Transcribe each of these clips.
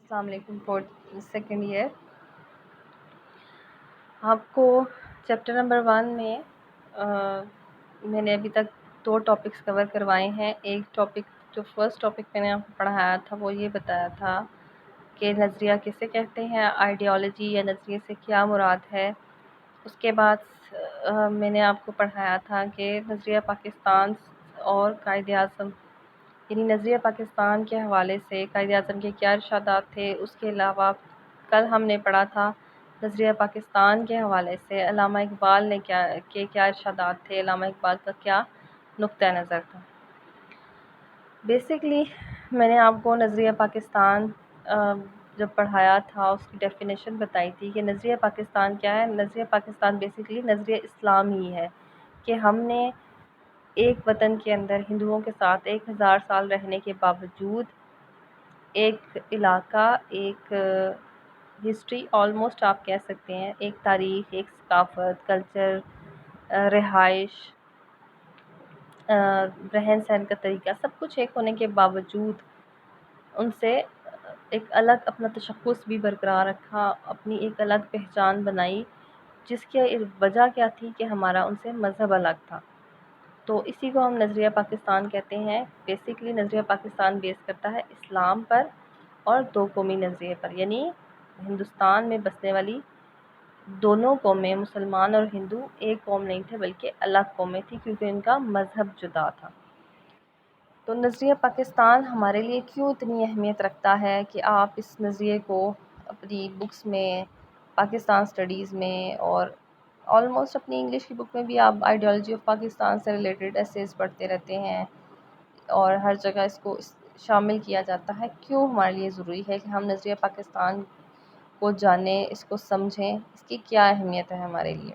السلام علیکم four second year. آپ کو چیپٹر نمبر 1 میں میں نے ابھی تک 2 ٹاپکس کور کروائے ہیں. ایک ٹاپک جو فرسٹ ٹاپک میں نے آپ کو پڑھایا تھا وہ یہ بتایا تھا کہ نظریہ کسے کہتے ہیں، آئیڈیالوجی یا نظریے سے کیا مراد ہے. اس کے بعد میں نے آپ کو پڑھایا تھا کہ نظریہ پاکستان اور قائد اعظم، یعنی نظریہ پاکستان کے حوالے سے قائد اعظم کے کیا ارشادات تھے. اس کے علاوہ کل ہم نے پڑھا تھا نظریہ پاکستان کے حوالے سے علامہ اقبال نے کیا ارشادات تھے، علامہ اقبال کا کیا نقطہ نظر تھا. بیسکلی میں نے آپ کو نظریہ پاکستان جب پڑھایا تھا اس کی ڈیفینیشن بتائی تھی کہ نظریہ پاکستان کیا ہے. نظریہ پاکستان بیسکلی نظریہ اسلام ہی ہے کہ ہم نے ایک وطن کے اندر ہندوؤں کے ساتھ 1000 سال رہنے کے باوجود ایک علاقہ، ایک ہسٹری آلموسٹ آپ کہہ سکتے ہیں، ایک تاریخ، ایک ثقافت، کلچر، رہائش، رہن سہن کا طریقہ، سب کچھ ایک ہونے کے باوجود ان سے ایک الگ اپنا تشخص بھی برقرار رکھا، اپنی ایک الگ پہچان بنائی، جس کی وجہ کیا تھی کہ ہمارا ان سے مذہب الگ تھا. تو اسی کو ہم نظریہ پاکستان کہتے ہیں. بیسکلی نظریہ پاکستان بیس کرتا ہے اسلام پر اور 2 قومی نظریے پر، یعنی ہندوستان میں بسنے والی دونوں قومیں، مسلمان اور ہندو، ایک قوم نہیں تھے بلکہ الگ قومیں تھیں کیونکہ ان کا مذہب جدا تھا. تو نظریہ پاکستان ہمارے لیے کیوں اتنی اہمیت رکھتا ہے کہ آپ اس نظریے کو اپنی بکس میں، پاکستان اسٹڈیز میں اور آلموسٹ اپنی انگلش کی بک میں بھی آپ آئیڈیالوجی آف پاکستان سے ریلیٹڈ ایسیز پڑھتے رہتے ہیں اور ہر جگہ اس کو شامل کیا جاتا ہے. کیوں ہمارے لیے ضروری ہے کہ ہم نظریہ پاکستان کو جانیں، اس کو سمجھیں، اس کی کیا اہمیت ہے ہمارے لیے.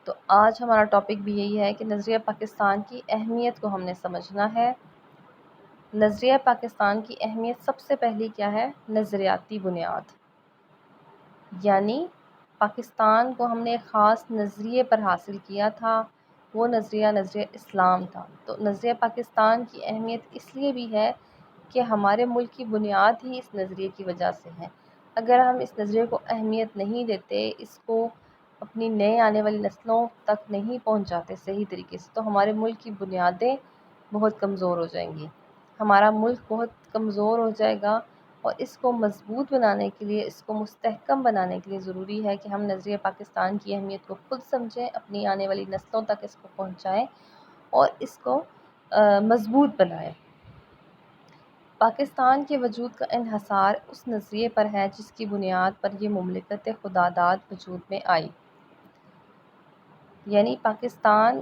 تو آج ہمارا ٹاپک بھی یہی ہے کہ نظریہ پاکستان کی اہمیت کو ہم نے سمجھنا ہے. نظریہ پاکستان کی اہمیت سب سے پہلی کیا ہے؟ نظریاتی بنیاد. یعنی پاکستان کو ہم نے ایک خاص نظریے پر حاصل کیا تھا، وہ نظریہ اسلام تھا. تو نظریہ پاکستان کی اہمیت اس لیے بھی ہے کہ ہمارے ملک کی بنیاد ہی اس نظریے کی وجہ سے ہے. اگر ہم اس نظریے کو اہمیت نہیں دیتے، اس کو اپنی نئے آنے والی نسلوں تک نہیں پہنچاتے صحیح طریقے سے، تو ہمارے ملک کی بنیادیں بہت کمزور ہو جائیں گی. ہمارا ملک بہت کمزور ہو جائے گا اور اس کو مضبوط بنانے کے لیے، اس کو مستحکم بنانے کے لیے ضروری ہے کہ ہم نظریہ پاکستان کی اہمیت کو خود سمجھیں، اپنی آنے والی نسلوں تک اس کو پہنچائیں اور اس کو مضبوط بنائیں. پاکستان کے وجود کا انحصار اس نظریے پر ہے جس کی بنیاد پر یہ مملکت خداداد وجود میں آئی. یعنی پاکستان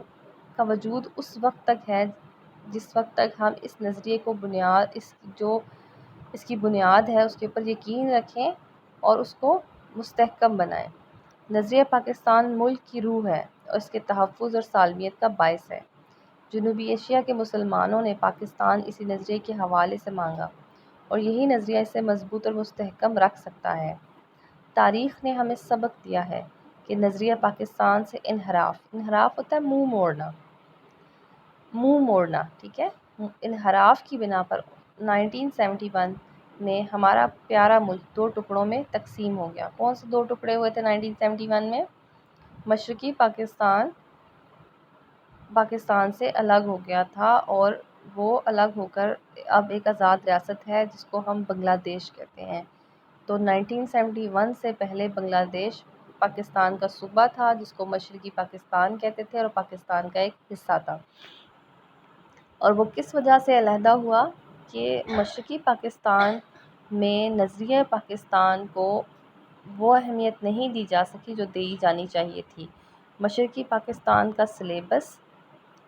کا وجود اس وقت تک ہے جس وقت تک ہم اس نظریے کو اس کی بنیاد ہے اس کے اوپر یقین رکھیں اور اس کو مستحکم بنائیں. نظریہ پاکستان ملک کی روح ہے اور اس کے تحفظ اور سالمیت کا باعث ہے. جنوبی ایشیا کے مسلمانوں نے پاکستان اسی نظریے کے حوالے سے مانگا اور یہی نظریہ اسے مضبوط اور مستحکم رکھ سکتا ہے. تاریخ نے ہمیں سبق دیا ہے کہ نظریہ پاکستان سے انحراف ہوتا ہے منہ موڑنا، ٹھیک ہے. انحراف کی بنا پر 1971 میں ہمارا پیارا ملک 2 ٹکڑوں میں تقسیم ہو گیا. کون سے 2 ٹکڑے ہوئے تھے 1971 میں؟ مشرقی پاکستان سے الگ ہو گیا تھا اور وہ الگ ہو کر اب ایک آزاد ریاست ہے جس کو ہم بنگلہ دیش کہتے ہیں. تو 1971 سے پہلے بنگلہ دیش پاکستان کا صوبہ تھا جس کو مشرقی پاکستان کہتے تھے اور پاکستان کا ایک حصہ تھا. اور وہ کس وجہ سے علیحدہ ہوا کہ مشرقی پاکستان میں نظریہ پاکستان کو وہ اہمیت نہیں دی جا سکی جو دی جانی چاہیے تھی. مشرقی پاکستان کا سلیبس،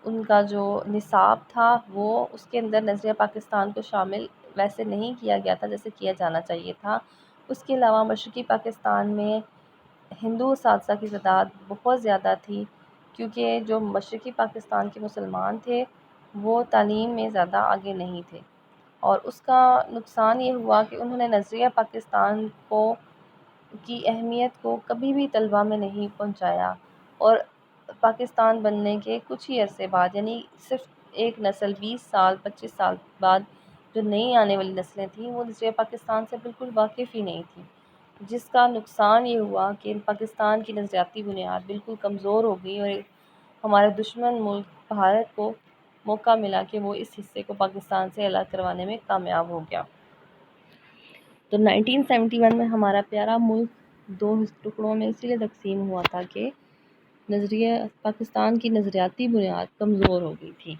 ان کا جو نصاب تھا، وہ اس کے اندر نظریہ پاکستان کو شامل ویسے نہیں کیا گیا تھا جیسے کیا جانا چاہیے تھا. اس کے علاوہ مشرقی پاکستان میں ہندو اساتذہ کی تعداد بہت زیادہ تھی کیونکہ جو مشرقی پاکستان کے مسلمان تھے وہ تعلیم میں زیادہ آگے نہیں تھے. اور اس کا نقصان یہ ہوا کہ انہوں نے نظریہ پاکستان کی اہمیت کو کبھی بھی طلبہ میں نہیں پہنچایا اور پاکستان بننے کے کچھ ہی عرصے بعد، یعنی صرف ایک نسل 20 سال 25 سال بعد جو نئی آنے والی نسلیں تھیں وہ نظریہ پاکستان سے بالکل واقف ہی نہیں تھیں، جس کا نقصان یہ ہوا کہ پاکستان کی نظریاتی بنیاد بالکل کمزور ہو گئی اور ہمارے دشمن ملک بھارت کو موقع ملا کہ وہ اس حصے کو پاکستان سے الگ کروانے میں کامیاب ہو گیا۔ تو 1971 میں ہمارا پیارا ملک دو ٹکڑوں میں اسی لیے تقسیم ہوا تھا کہ پاکستان کی نظریاتی بنیاد کمزور ہو گئی تھی۔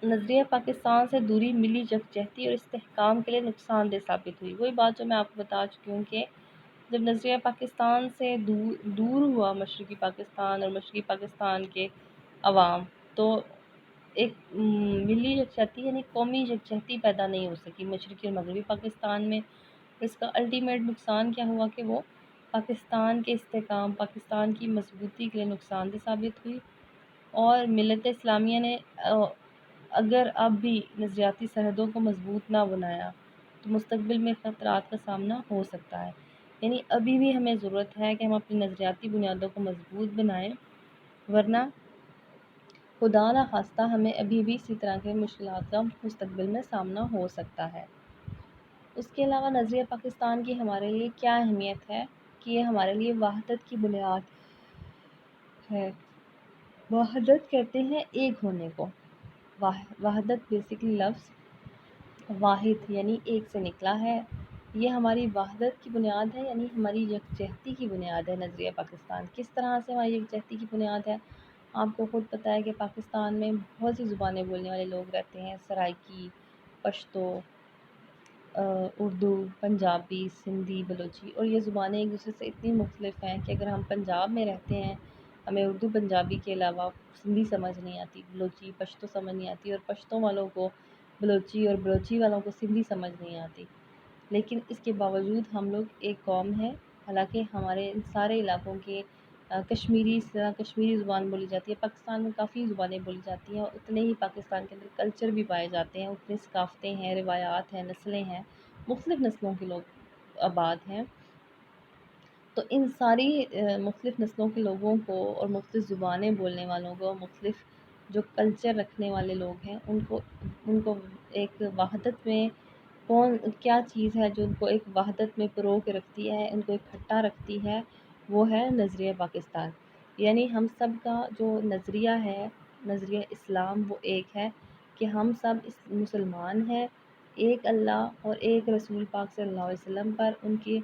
نظریہ پاکستان سے دوری ملی یکجہتی اور استحکام کے لیے نقصان دہ ثابت ہوئی۔ وہی بات جو میں آپ کو بتا چکی ہوں کہ جب نظریہ پاکستان سے دور ہوا مشرقی پاکستان اور مشرقی پاکستان کے عوام، تو ایک ملی یکجہتی یعنی قومی یکجہتی پیدا نہیں ہو سکی مشرقی اور مغربی پاکستان میں۔ اس کا الٹیمیٹ نقصان کیا ہوا کہ وہ پاکستان کے استحکام، پاکستان کی مضبوطی کے لیے نقصان دہ ثابت ہوئی، اور ملت اسلامیہ نے اگر اب بھی نظریاتی سرحدوں کو مضبوط نہ بنایا تو مستقبل میں خطرات کا سامنا ہو سکتا ہے۔ یعنی ابھی بھی ہمیں ضرورت ہے کہ ہم اپنی نظریاتی بنیادوں کو مضبوط بنائیں، ورنہ خدا نہ خواستہ ہمیں ابھی بھی اسی طرح کے مشکلات کا مستقبل میں سامنا ہو سکتا ہے۔ اس کے علاوہ نظریہ پاکستان کی ہمارے لیے کیا اہمیت ہے کہ یہ ہمارے لیے وحدت کی بنیاد ہے۔ وحدت کہتے ہیں ایک ہونے کو۔ وحدت بیسیکلی لفظ واحد یعنی ایک سے نکلا ہے۔ یہ ہماری وحدت کی بنیاد ہے، یعنی ہماری یکجہتی کی بنیاد ہے نظریہ پاکستان۔ کس طرح سے ہماری یکجہتی کی بنیاد ہے؟ آپ کو خود پتہ ہے کہ پاکستان میں بہت سی زبانیں بولنے والے لوگ رہتے ہیں، سرائکی، پشتو، اردو، پنجابی، سندھی، بلوچی، اور یہ زبانیں ایک دوسرے سے اتنی مختلف ہیں کہ اگر ہم پنجاب میں رہتے ہیں ہمیں اردو پنجابی کے علاوہ سندھی سمجھ نہیں آتی، بلوچی پشتو سمجھ نہیں آتی، اور پشتو والوں کو بلوچی اور بلوچی والوں کو سندھی سمجھ نہیں آتی، لیکن اس کے باوجود ہم لوگ ایک قوم ہے۔ حالانکہ ہمارے ان سارے علاقوں کے کشمیری زبان بولی جاتی ہے۔ پاکستان میں کافی زبانیں بولی جاتی ہیں، اور اتنے ہی پاکستان کے اندر کلچر بھی پائے جاتے ہیں، اتنی ثقافتیں ہیں، روایات ہیں، نسلیں ہیں، مختلف نسلوں کے لوگ آباد ہیں۔ تو ان ساری مختلف نسلوں کے لوگوں کو اور مختلف زبانیں بولنے والوں کو، مختلف جو کلچر رکھنے والے لوگ ہیں، ان کو ایک وحدت میں کیا چیز ہے جو ان کو ایک وحدت میں پرو کے رکھتی ہے، ان کو اکٹھا رکھتی ہے، وہ ہے نظریہ پاکستان۔ یعنی ہم سب کا جو نظریہ ہے، نظریہ اسلام، وہ ایک ہے کہ ہم سب مسلمان ہیں، ایک اللہ اور ایک رسول پاک صلی اللہ علیہ وسلم پر، ان کے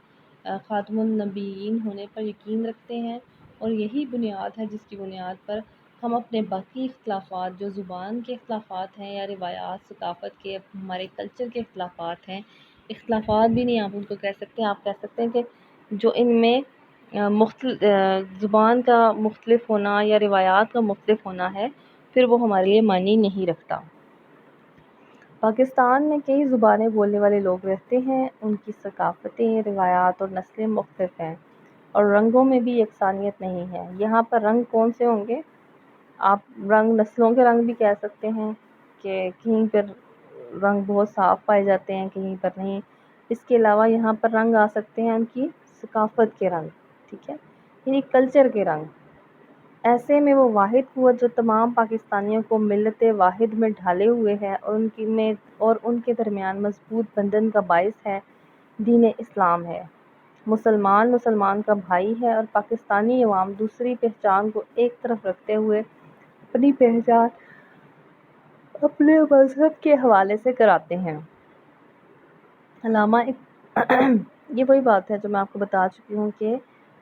خاتم النبیین ہونے پر یقین رکھتے ہیں، اور یہی بنیاد ہے جس کی بنیاد پر ہم اپنے باقی اختلافات، جو زبان کے اختلافات ہیں یا روایات، ثقافت کے، ہمارے کلچر کے اختلافات ہیں، اختلافات بھی نہیں آپ ان کو کہہ سکتے، آپ کہہ سکتے ہیں کہ جو ان میں زبان کا مختلف ہونا یا روایات کا مختلف ہونا ہے، پھر وہ ہمارے لیے معنی نہیں رکھتا۔ پاکستان میں کئی زبانیں بولنے والے لوگ رہتے ہیں، ان کی ثقافتیں، روایات اور نسلیں مختلف ہیں، اور رنگوں میں بھی یکسانیت نہیں ہے۔ یہاں پر رنگ کون سے ہوں گے؟ آپ نسلوں کے رنگ بھی کہہ سکتے ہیں کہ کہیں پر رنگ بہت صاف پائے جاتے ہیں، کہیں پر نہیں۔ اس کے علاوہ یہاں پر رنگ آ سکتے ہیں ان کی ثقافت کے رنگ، ٹھیک ہے، یعنی کلچر کے رنگ۔ ایسے میں وہ واحد قوت جو تمام پاکستانیوں کو ملت واحد میں ڈھالے ہوئے ہے اور ان کے درمیان مضبوط بندھن کا باعث ہے، دین اسلام ہے۔ مسلمان کا بھائی ہے، اور پاکستانی عوام دوسری پہچان کو ایک طرف رکھتے ہوئے اپنی پہچان اپنے مذہب کے حوالے سے کراتے ہیں۔ یہ وہی بات ہے جو میں آپ کو بتا چکی ہوں کہ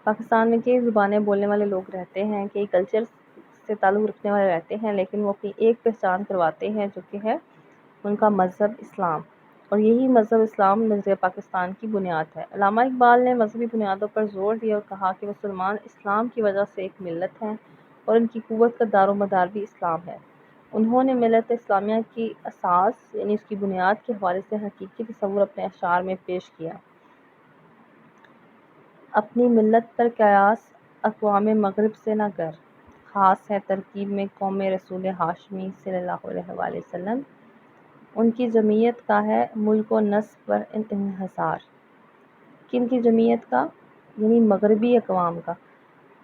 پاکستان میں کئی زبانیں بولنے والے لوگ رہتے ہیں، کئی کلچر سے تعلق رکھنے والے رہتے ہیں، لیکن وہ اپنی ایک پہچان کرواتے ہیں جو کہ ہے ان کا مذہب اسلام، اور یہی مذہب اسلام نظریہ پاکستان کی بنیاد ہے۔ علامہ اقبال نے مذہبی بنیادوں پر زور دیا اور کہا کہ مسلمان اسلام کی وجہ سے ایک ملت ہیں، اور ان کی قوت کا دار و مدار بھی اسلام ہے۔ انہوں نے ملت اسلامیہ کی اساس یعنی اس کی بنیاد کے حوالے سے حقیقی تصور اپنے اشعار میں پیش کیا۔ اپنی ملت پر قیاس اقوام مغرب سے نہ کر، خاص ہے ترکیب میں قوم رسول ہاشمی صلی اللہ علیہ وآلہ وسلم۔ ان کی جمعیت کا ہے ملک و نسب پر انحصار۔ کن کی جمعیت کا؟ یعنی مغربی اقوام کا۔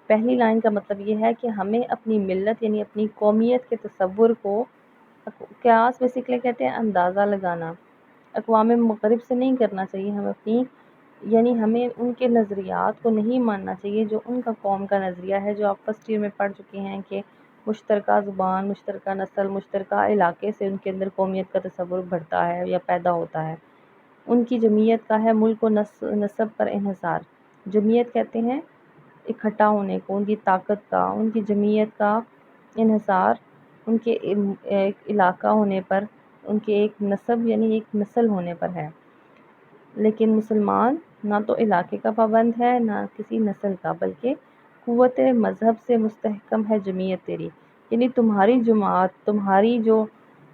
پہلی لائن کا مطلب یہ ہے کہ ہمیں اپنی ملت یعنی اپنی قومیت کے تصور کو قیاس بیسیکلی کہتے ہیں اندازہ لگانا، اقوام مغرب سے نہیں کرنا چاہیے ہمیں اپنی، یعنی ہمیں ان کے نظریات کو نہیں ماننا چاہیے جو ان کا قوم کا نظریہ ہے، جو آپ فرسٹ ایئر میں پڑھ چکے ہیں کہ مشترکہ زبان، مشترکہ نسل، مشترکہ علاقے سے ان کے اندر قومیت کا تصور بڑھتا ہے یا پیدا ہوتا ہے۔ ان کی جمعیت کا ہے ملک و نسب پر انحصار۔ جمعیت کہتے ہیں اکٹھا ہونے کو، ان کی طاقت کا، ان کی جمعیت کا انحصار ان کے ایک علاقہ ہونے پر، ان کے ایک نسب یعنی ایک نسل ہونے پر ہے۔ لیکن مسلمان نہ تو علاقے کا پابند ہے نہ کسی نسل کا، بلکہ قوت مذہب سے مستحکم ہے جمعیت تیری، یعنی تمہاری جماعت، تمہاری جو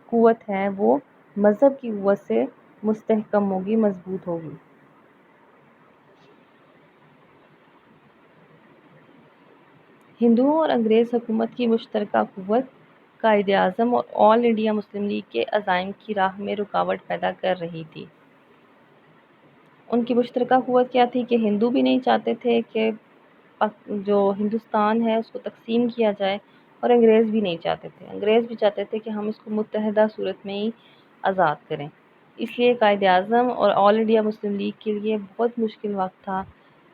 قوت ہے وہ مذہب کی قوت سے مستحکم ہوگی، مضبوط ہوگی۔ ہندوؤں اور انگریز حکومت کی مشترکہ قوت قائد اعظم اور آل انڈیا مسلم لیگ کے عزائم کی راہ میں رکاوٹ پیدا کر رہی تھی۔ ان کی مشترکہ قوت کیا تھی کہ ہندو بھی نہیں چاہتے تھے کہ جو ہندوستان ہے اس کو تقسیم کیا جائے، اور انگریز بھی نہیں چاہتے تھے، انگریز بھی چاہتے تھے کہ ہم اس کو متحدہ صورت میں ہی آزاد کریں۔ اس لیے قائد اعظم اور آل انڈیا مسلم لیگ کے لیے بہت مشکل وقت تھا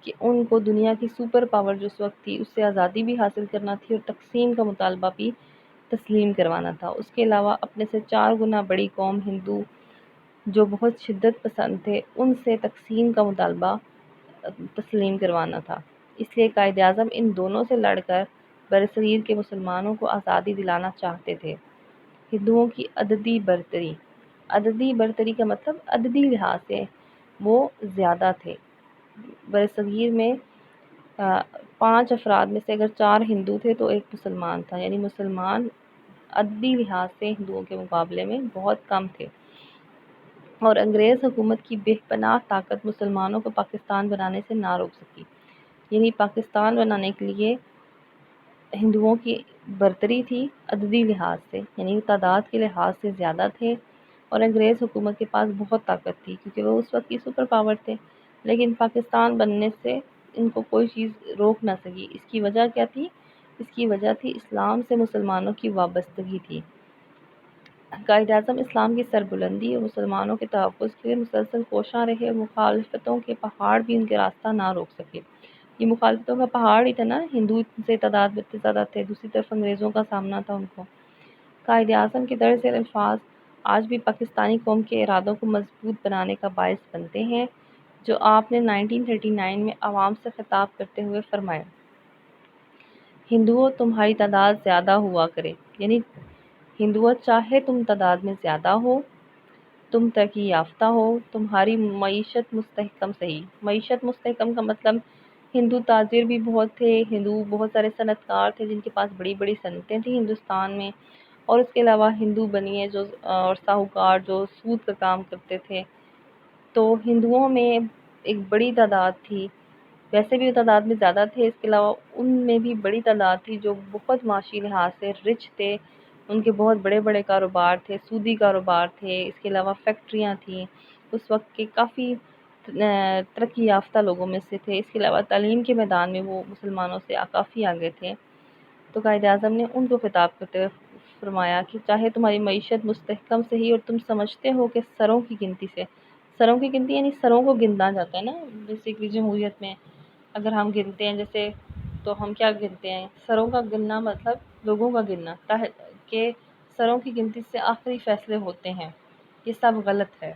کہ ان کو دنیا کی سپر پاور جو اس وقت تھی اس سے آزادی بھی حاصل کرنا تھی اور تقسیم کا مطالبہ بھی تسلیم کروانا تھا۔ اس کے علاوہ اپنے سے 4 گنا بڑی قوم ہندو جو بہت شدت پسند تھے، ان سے تقسیم کا مطالبہ تسلیم کروانا تھا۔ اس لیے قائد اعظم ان دونوں سے لڑ کر برصغیر کے مسلمانوں کو آزادی دلانا چاہتے تھے۔ ہندوؤں کی عددی برتری، عددی برتری کا مطلب عددی لحاظ سے وہ زیادہ تھے۔ برصغیر میں 5 افراد میں سے اگر 4 ہندو تھے تو ایک مسلمان تھا، یعنی مسلمان عددی لحاظ سے ہندوؤں کے مقابلے میں بہت کم تھے، اور انگریز حکومت کی بے پناہ طاقت مسلمانوں کو پاکستان بنانے سے نہ روک سکی۔ یعنی پاکستان بنانے کے لیے ہندوؤں کی برتری تھی عددی لحاظ سے، یعنی تعداد کے لحاظ سے زیادہ تھے، اور انگریز حکومت کے پاس بہت طاقت تھی کیونکہ وہ اس وقت کی سپر پاور تھے، لیکن پاکستان بننے سے ان کو کوئی چیز روک نہ سکی۔ اس کی وجہ کیا تھی؟ اس کی وجہ تھی اسلام سے مسلمانوں کی وابستگی تھی۔ قائد اعظم اسلام کی سربلندی اور مسلمانوں کے تحفظ کے لیے مسلسل کوشاں رہے، اور مخالفتوں کے پہاڑ بھی ان کے راستہ نہ روک سکے۔ یہ مخالفتوں کا پہاڑ ہی تھا نا، ہندو سے تعداد میں اتنے زیادہ تھے، دوسری طرف انگریزوں کا سامنا تھا ان کو۔ قائد اعظم کے طرز الفاظ آج بھی پاکستانی قوم کے ارادوں کو مضبوط بنانے کا باعث بنتے ہیں، جو آپ نے 1939 میں عوام سے خطاب کرتے ہوئے فرمایا: ہندوؤں تمہاری تعداد زیادہ ہوا کرے، یعنی ہندوؤں چاہے تم تعداد میں زیادہ ہو، تم ترقی یافتہ ہو، تمہاری معیشت مستحکم صحیح۔ معیشت مستحکم کا مطلب ہندو تاجر بھی بہت تھے، ہندو بہت سارے صنعت کار تھے جن کے پاس بڑی بڑی صنعتیں تھیں ہندوستان میں، اور اس کے علاوہ ہندو بنیے جو اور ساہوکار جو سود کا کام کرتے تھے۔ تو ہندوؤں میں ایک بڑی تعداد تھی، ویسے بھی وہ تعداد میں زیادہ تھے، اس کے علاوہ ان میں بھی بڑی تعداد تھی جو بہت معاشی لحاظ سے رچ تھے، ان کے بہت بڑے بڑے کاروبار تھے، سودی کاروبار تھے، اس کے علاوہ فیکٹریاں تھیں، اس وقت کے کافی ترقی یافتہ لوگوں میں سے تھے۔ اس کے علاوہ تعلیم کے میدان میں وہ مسلمانوں سے کافی آگے تھے۔ تو قائد اعظم نے ان کو خطاب کرتے ہوئے فرمایا کہ چاہے تمہاری معیشت مستحکم سے ہی، اور تم سمجھتے ہو کہ سروں کی گنتی سے، سروں کی گنتی یعنی سروں کو گننا جاتا ہے نا بیسیکلی جمہوریت میں، اگر ہم گنتے ہیں جیسے تو ہم کیا گنتے ہیں؟ سروں کا گننا مطلب لوگوں کا گننا، کہ سروں کی گنتی سے آخری فیصلے ہوتے ہیں، یہ سب غلط ہے۔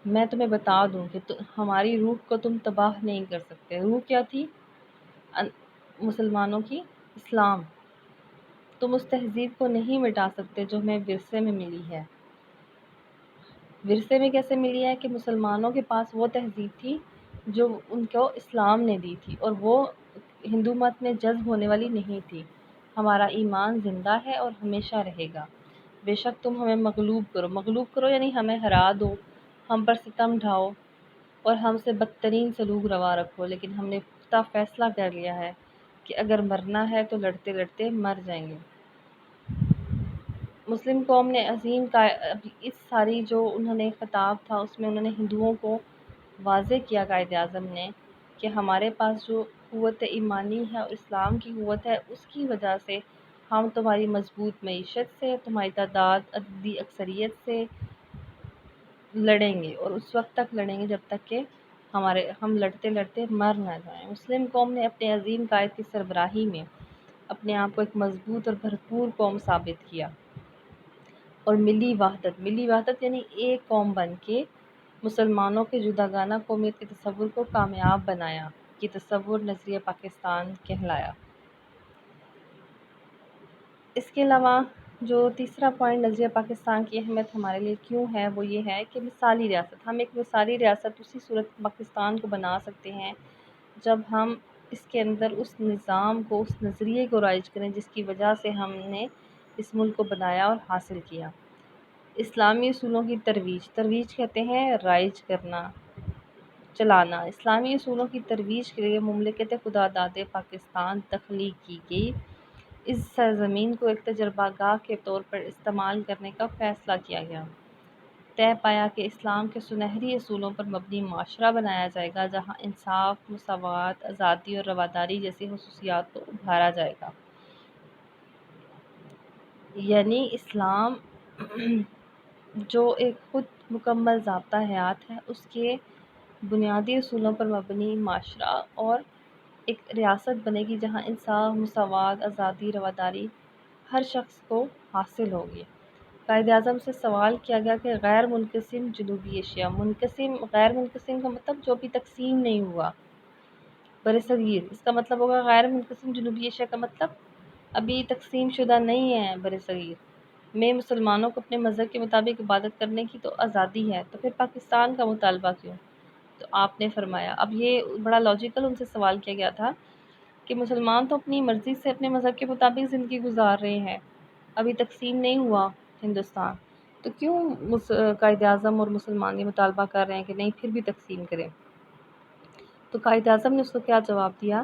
میں تمہیں بتا دوں کہ ہماری روح کو تم تباہ نہیں کر سکتے۔ روح کیا تھی؟ مسلمانوں کی اسلام۔ تم اس تہذیب کو نہیں مٹا سکتے جو ہمیں ورثے میں ملی ہے۔ ورثے میں کیسے ملی ہے؟ کہ مسلمانوں کے پاس وہ تہذیب تھی جو ان کو اسلام نے دی تھی، اور وہ ہندو مت میں جذب ہونے والی نہیں تھی۔ ہمارا ایمان زندہ ہے اور ہمیشہ رہے گا، بے شک تم ہمیں مغلوب کرو، مغلوب کرو یعنی ہمیں ہرا دو، ہم پر ستم ڈھاؤ اور ہم سے بدترین سلوک روا رکھو، لیکن ہم نے پختہ فیصلہ کر لیا ہے کہ اگر مرنا ہے تو لڑتے لڑتے مر جائیں گے۔ مسلم قوم نے عظیم اس ساری جو انہوں نے خطاب تھا اس میں انہوں نے ہندوؤں کو واضح کیا قائد اعظم نے کہ ہمارے پاس جو قوت ایمانی ہے اور اسلام کی قوت ہے، اس کی وجہ سے ہم تمہاری مضبوط معیشت سے، تمہاری تعداد عددی اکثریت سے لڑیں گے، اور اس وقت تک لڑیں گے جب تک کہ ہم لڑتے لڑتے مر نہ جائیں۔ مسلم قوم نے اپنے عظیم قائد کی سربراہی میں اپنے آپ کو ایک مضبوط اور بھرپور قوم ثابت کیا، اور ملی وحدت یعنی ایک قوم بن کے مسلمانوں کے جداگانہ قومیت کے تصور کو کامیاب بنایا۔ یہ تصور نظریہ پاکستان کہلایا۔ اس کے علاوہ جو تیسرا پوائنٹ نظریہ پاکستان کی اہمیت ہمارے لیے کیوں ہے، وہ یہ ہے کہ مثالی ریاست۔ ہم ایک مثالی ریاست اسی صورت پاکستان کو بنا سکتے ہیں جب ہم اس کے اندر اس نظام کو، اس نظریے کو رائج کریں جس کی وجہ سے ہم نے اس ملک کو بنایا اور حاصل کیا۔ اسلامی اصولوں کی ترویج کہتے ہیں رائج کرنا، چلانا۔ اسلامی اصولوں کی ترویج کے لیے مملکت خدا داد پاکستان تخلیق کی گئی۔ اس سرزمین کو ایک تجربہ گاہ کے طور پر استعمال کرنے کا فیصلہ کیا گیا۔ طے پایا کہ اسلام کے سنہری اصولوں پر مبنی معاشرہ بنایا جائے گا جہاں انصاف، مساوات، آزادی اور رواداری جیسی خصوصیات کو ابھارا جائے گا۔ یعنی اسلام جو ایک خود مکمل ضابطہ حیات ہے، اس کے بنیادی اصولوں پر مبنی معاشرہ اور ایک ریاست بنے گی جہاں انصاف، مساوات، آزادی، رواداری ہر شخص کو حاصل ہوگی۔ قائد اعظم سے سوال کیا گیا کہ غیر منقسم جنوبی ایشیا، غیر منقسم کا مطلب جو بھی تقسیم نہیں ہوا برصغیر، اس کا مطلب ہوگا غیر منقسم جنوبی ایشیا کا مطلب ابھی تقسیم شدہ نہیں ہے برصغیر میں مسلمانوں کو اپنے مذہب کے مطابق عبادت کرنے کی تو آزادی ہے، تو پھر پاکستان کا مطالبہ کیوں؟ تو آپ نے فرمایا، اب یہ بڑا لاجیکل ان سے سوال کیا گیا تھا کہ مسلمان تو اپنی مرضی سے اپنے مذہب کے مطابق زندگی گزار رہے ہیں، ابھی تقسیم نہیں ہوا ہندوستان، تو کیوں قائد اعظم اور مسلمان یہ مطالبہ کر رہے ہیں کہ نہیں پھر بھی تقسیم کریں؟ تو قائد اعظم نے اس کو کیا جواب دیا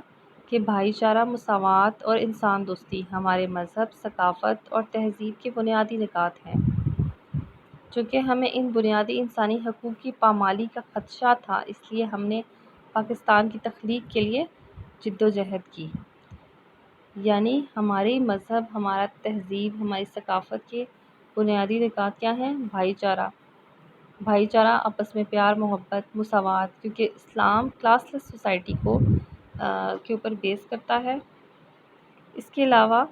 کہ بھائی چارہ، مساوات اور انسان دوستی ہمارے مذہب، ثقافت اور تہذیب کے بنیادی نکات ہیں۔ چونکہ ہمیں ان بنیادی انسانی حقوق کی پامالی کا خدشہ تھا، اس لیے ہم نے پاکستان کی تخلیق کے لیے جدوجہد کی۔ یعنی ہماری مذہب، ہمارا تہذیب، ہماری ثقافت کے بنیادی نکات کیا ہیں؟ بھائی چارہ، آپس میں پیار، محبت، مساوات، کیونکہ اسلام کلاس لیس سوسائٹی کے اوپر بیس کرتا ہے۔ اس کے علاوہ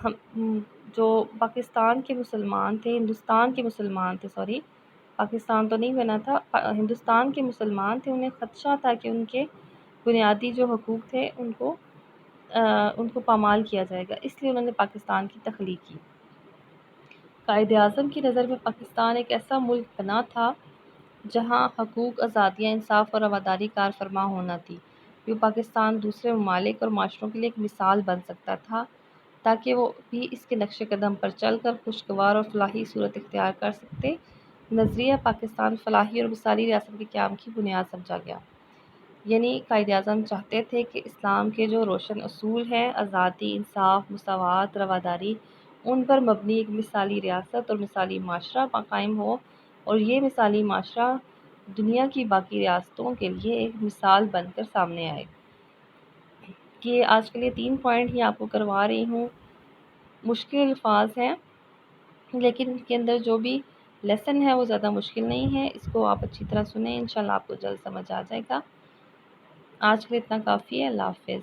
ہم جو پاکستان کے مسلمان تھے، پاکستان تو نہیں بنا تھا، ہندوستان کے مسلمان تھے، انہیں خدشہ تھا کہ ان کے بنیادی جو حقوق تھے ان کو پامال کیا جائے گا، اس لیے انہوں نے پاکستان کی تخلیق کی۔ قائد اعظم کی نظر میں پاکستان ایک ایسا ملک بنا تھا جہاں حقوق، آزادیاں، انصاف اور رواداری کار فرما ہونا تھی۔ یہ پاکستان دوسرے ممالک اور معاشروں کے لیے ایک مثال بن سکتا تھا تاکہ وہ بھی اس کے نقش قدم پر چل کر خوشگوار اور فلاحی صورت اختیار کر سکتے۔ نظریہ پاکستان فلاحی اور مثالی ریاست کے قیام کی بنیاد سمجھا گیا۔ یعنی قائد اعظم چاہتے تھے کہ اسلام کے جو روشن اصول ہیں، آزادی، انصاف، مساوات، رواداری، ان پر مبنی ایک مثالی ریاست اور مثالی معاشرہ قائم ہو، اور یہ مثالی معاشرہ دنیا کی باقی ریاستوں کے لیے ایک مثال بن کر سامنے آئے۔ کہ آج کے لیے 3 پوائنٹ ہی آپ کو کروا رہی ہوں، مشکل الفاظ ہیں لیکن ان کے اندر جو بھی لیسن ہے وہ زیادہ مشکل نہیں ہے، اس کو آپ اچھی طرح سنیں، انشاءاللہ آپ کو جلد سمجھ آ جائے گا۔ آج کے لیے اتنا کافی ہے، اللہ حافظ۔